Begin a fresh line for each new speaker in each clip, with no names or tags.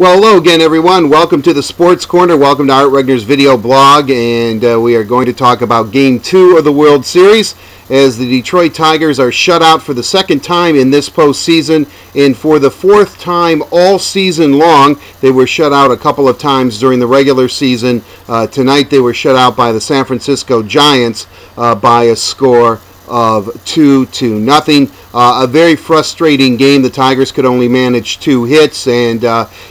Well, hello again, everyone. Welcome to the Sports Corner. Welcome to Art Regner's video blog, and we are going to talk about Game 2 of the World Series as the Detroit Tigers are shut out for the second time in this postseason, and for the fourth time all season long. They were shut out a couple of times during the regular season. Tonight they were shut out by the San Francisco Giants by a score of 2-0. A very frustrating game. The Tigers could only manage 2 hits, and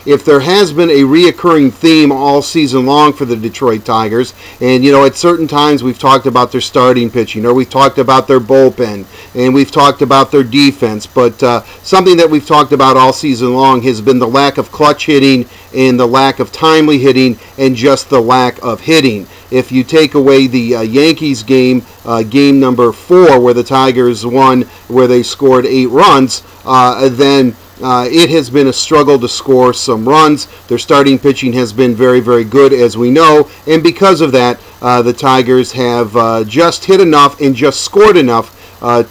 if there has been a reoccurring theme all season long for the Detroit Tigers, and at certain times we've talked about their starting pitching, or we've talked about their bullpen, and we've talked about their defense, but something that we've talked about all season long has been the lack of clutch hitting and the lack of timely hitting and just the lack of hitting. If you take away the Yankees game, game number 4, where the Tigers won, where they scored 8 runs, then it has been a struggle to score some runs. Their starting pitching has been very, very good, as we know, and because of that, the Tigers have just hit enough and just scored enough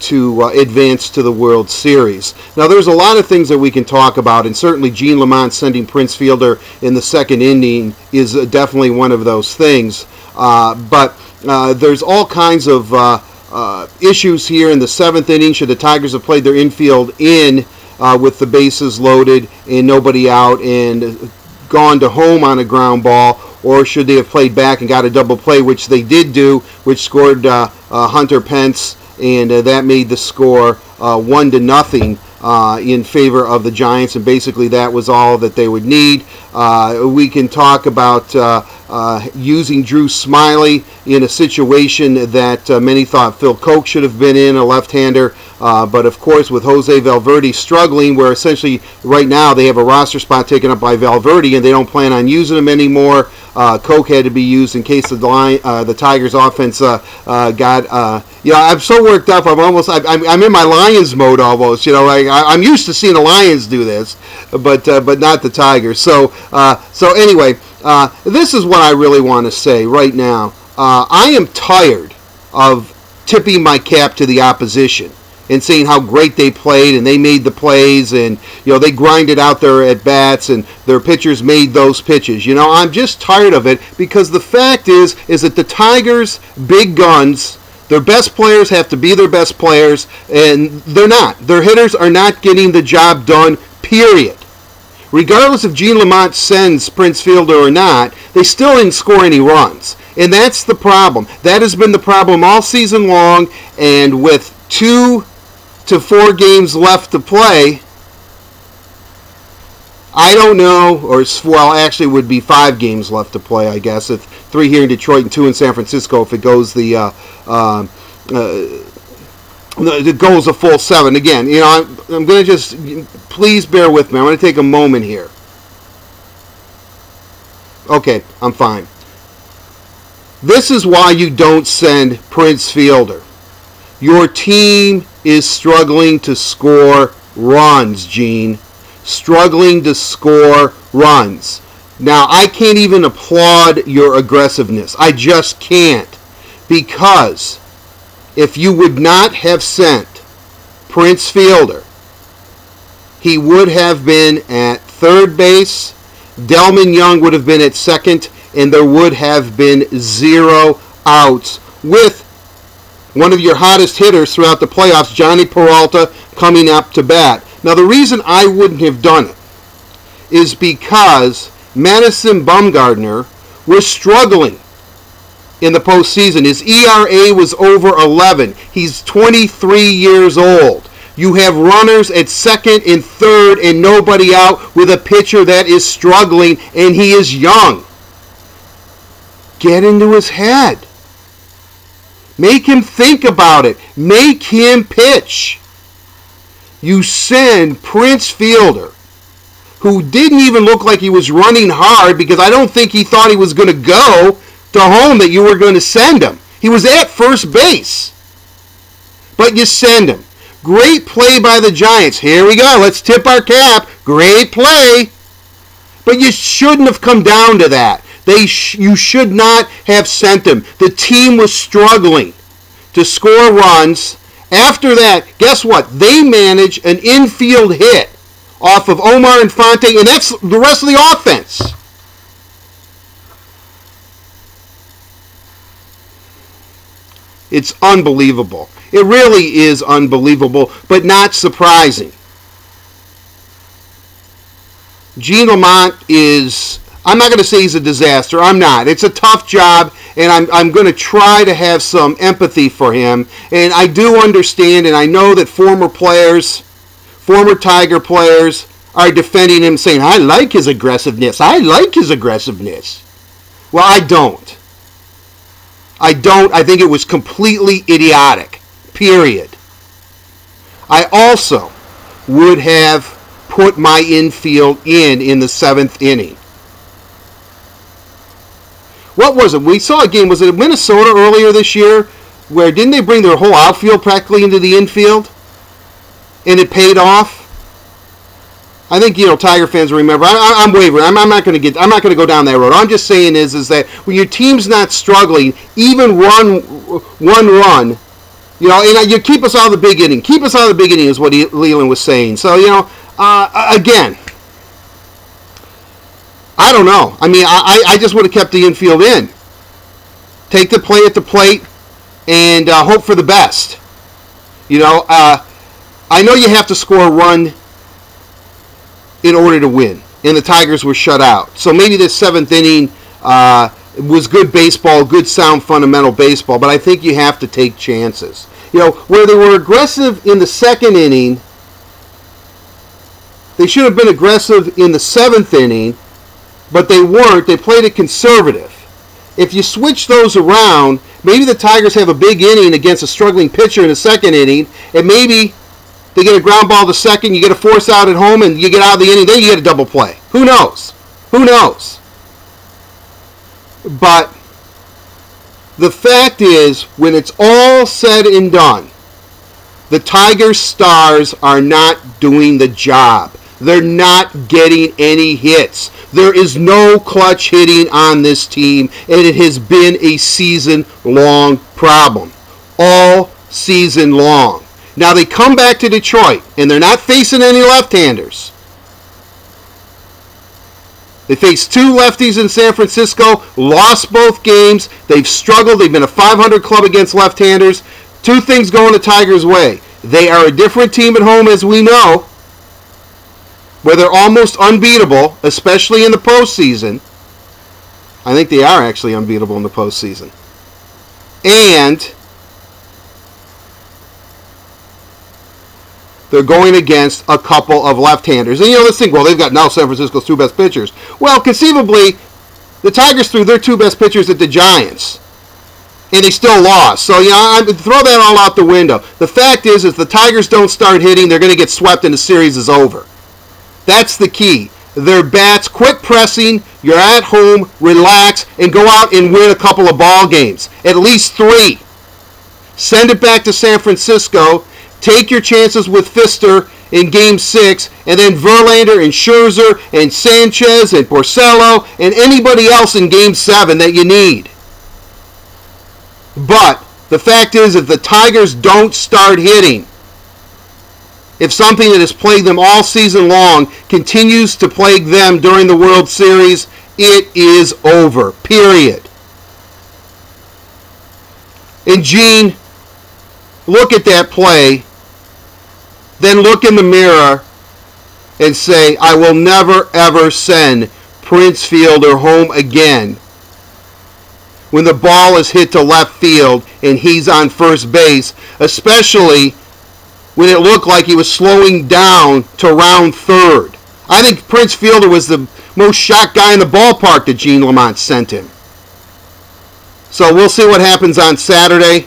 to advance to the World Series. Now, there's a lot of things that we can talk about, and certainly Gene Lamont sending Prince Fielder in the second inning is definitely one of those things. But there's all kinds of issues here in the 7th inning. Should the Tigers have played their infield in with the bases loaded and nobody out and gone to home on a ground ball, or should they have played back and got a double play, which they did do, which scored Hunter Pence, and that made the score 1-0 in favor of the Giants, and basically that was all that they would need. We can talk about using Drew Smyly in a situation that many thought Phil Koch should have been in, a left-hander, but of course with Jose Valverde struggling, where essentially right now they have a roster spot taken up by Valverde and they don't plan on using him anymore. Koch had to be used in case the Tigers offense got I'm so worked up. I'm in my Lions mode almost. I'm used to seeing the Lions do this, but not the Tigers. So anyway, this is what I really want to say right now. I am tired of tipping my cap to the opposition and saying how great they played and they made the plays and they grinded out their at bats and their pitchers made those pitches. I'm just tired of it, because the fact is that the Tigers' big guns, their best players have to be their best players, and they're not. Their hitters are not getting the job done, period. Regardless if Gene Lamont sends Prince Fielder or not, they still didn't score any runs. And that's the problem. That has been the problem all season long, and with 2 to 4 games left to play, I don't know, or well, actually it would be 5 games left to play, I guess. If 3 here in Detroit and 2 in San Francisco, if it goes it goes a full 7. Again, I'm going to just, please bear with me. I'm going to take a moment here. Okay, I'm fine. This is why you don't send Prince Fielder. Your team is struggling to score runs, Gene. Struggling to score runs. Now, I can't even applaud your aggressiveness. I just can't. Because if you would not have sent Prince Fielder, he would have been at third base, Delman Young would have been at second, and there would have been 0 outs with one of your hottest hitters throughout the playoffs, Johnny Peralta, coming up to bat. Now, the reason I wouldn't have done it is because Madison Bumgarner was struggling in the postseason. His ERA was over 11. He's 23 years old. You have runners at second and third and nobody out with a pitcher that is struggling, and he is young. Get into his head. Make him think about it. Make him pitch. You send Prince Fielder, who didn't even look like he was running hard, because I don't think he thought he was going to go to home, that you were going to send him. He was at first base. But you send him. Great play by the Giants. Here we go. Let's tip our cap. Great play. But you shouldn't have come down to that. You should not have sent him. The team was struggling to score runs. After that, guess what? They managed an infield hit off of Omar Infante, and that's the rest of the offense. It's unbelievable. It really is unbelievable, but not surprising. Gene Lamont is, I'm not going to say he's a disaster. I'm not. It's a tough job, and I'm going to try to have some empathy for him. And I do understand, and I know that former Tiger players are defending him, saying, I like his aggressiveness. I like his aggressiveness. Well, I don't. I think it was completely idiotic. Period. I also would have put my infield in the 7th inning. What was it? We saw a game, was it Minnesota earlier this year, where didn't they bring their whole outfield practically into the infield? And it paid off? I think, Tiger fans remember. I'm wavering. I'm not going to go down that road. All I'm just saying is that when your team's not struggling, even one run, and you keep us out of the big inning. Keep us out of the big inning is what Leland was saying. So, again, I don't know. I mean, I just would have kept the infield in. Take the play at the plate and hope for the best. I know you have to score a run in order to win, and the Tigers were shut out. So maybe this 7th inning was good baseball, good sound fundamental baseball, but I think you have to take chances. Where they were aggressive in the 2nd inning, they should have been aggressive in the 7th inning, but they weren't. They played it conservative. If you switch those around, maybe the Tigers have a big inning against a struggling pitcher in the 2nd inning, and maybe they get a ground ball to second, you get a force out at home, and you get out of the inning, then you get a double play. Who knows? Who knows? But the fact is, when it's all said and done, the Tigers stars are not doing the job. They're not getting any hits. There is no clutch hitting on this team, and it has been a season-long problem. All season long. Now they come back to Detroit, and they're not facing any left-handers. They faced 2 lefties in San Francisco, lost both games. They've struggled. They've been a .500 club against left-handers. 2 things going the Tigers' way. They are a different team at home, as we know, where they're almost unbeatable, especially in the postseason. I think they are actually unbeatable in the postseason. And they're going against a couple of left-handers. And let's think, well, they've got now San Francisco's 2 best pitchers. Well, conceivably, the Tigers threw their 2 best pitchers at the Giants, and they still lost. So, throw that all out the window. The fact is, if the Tigers don't start hitting, they're going to get swept and the series is over. That's the key. Their bats, quit pressing, you're at home, relax, and go out and win a couple of ball games. At least 3. Send it back to San Francisco. Take your chances with Fister in Game 6, and then Verlander and Scherzer and Sanchez and Porcello and anybody else in Game 7 that you need. But the fact is, if the Tigers don't start hitting, if something that has plagued them all season long continues to plague them during the World Series, it is over. Period. And Gene, look at that play, then look in the mirror and say, I will never ever send Prince Fielder home again when the ball is hit to left field and he's on first base, especially when it looked like he was slowing down to round 3rd. I think Prince Fielder was the most shocked guy in the ballpark that Gene Lamont sent him. So we'll see what happens on Saturday.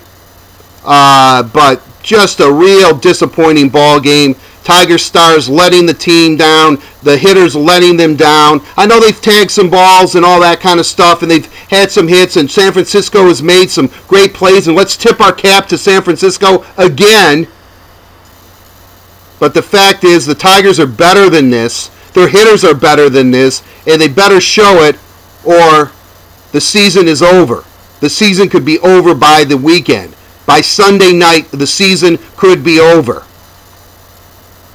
But just a real disappointing ball game. Tiger stars letting the team down, the hitters letting them down. I know they've tagged some balls and all that kind of stuff, and they've had some hits, and San Francisco has made some great plays, and let's tip our cap to San Francisco again. But the fact is, the Tigers are better than this. Their hitters are better than this, and they better show it, or the season is over. The season could be over by the weekend. By Sunday night, the season could be over.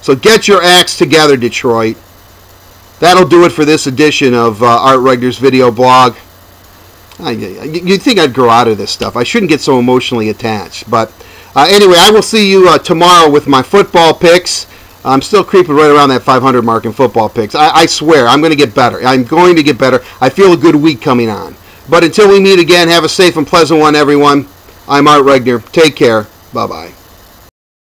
So get your acts together, Detroit. That'll do it for this edition of Art Regner's video blog. You'd think I'd grow out of this stuff. I shouldn't get so emotionally attached. But anyway, I will see you tomorrow with my football picks. I'm still creeping right around that 500 mark in football picks. I swear, I'm going to get better. I'm going to get better. I feel a good week coming on. But until we meet again, have a safe and pleasant one, everyone. I'm Art Regner. Take care. Bye-bye.